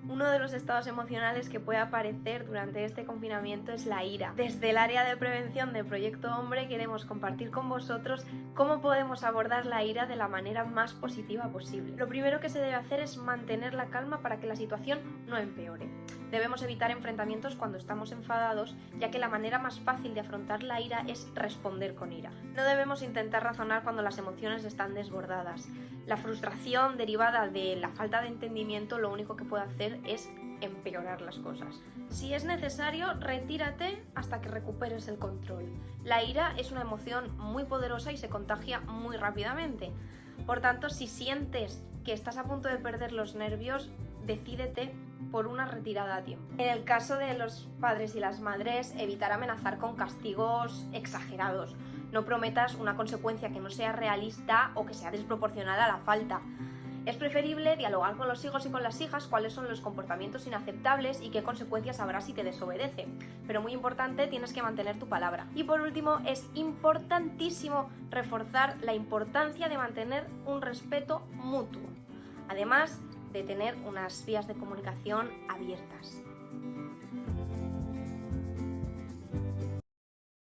Uno de los estados emocionales que puede aparecer durante este confinamiento es la ira. Desde el área de prevención de Proyecto Hombre queremos compartir con vosotros cómo podemos abordar la ira de la manera más positiva posible. Lo primero que se debe hacer es mantener la calma para que la situación no empeore. Debemos evitar enfrentamientos cuando estamos enfadados, ya que la manera más fácil de afrontar la ira es responder con ira. No debemos intentar razonar cuando las emociones están desbordadas. La frustración derivada de la falta de entendimiento lo único que puede hacer es empeorar las cosas. Si es necesario, retírate hasta que recuperes el control. La ira es una emoción muy poderosa y se contagia muy rápidamente. Por tanto, si sientes que estás a punto de perder los nervios, decídete por una retirada a tiempo. En el caso de los padres y las madres, evitar amenazar con castigos exagerados. No prometas una consecuencia que no sea realista o que sea desproporcionada a la falta. Es preferible dialogar con los hijos y con las hijas cuáles son los comportamientos inaceptables y qué consecuencias habrá si te desobedece. Pero muy importante, tienes que mantener tu palabra. Y por último, es importantísimo reforzar la importancia de mantener un respeto mutuo. Además de tener unas vías de comunicación abiertas.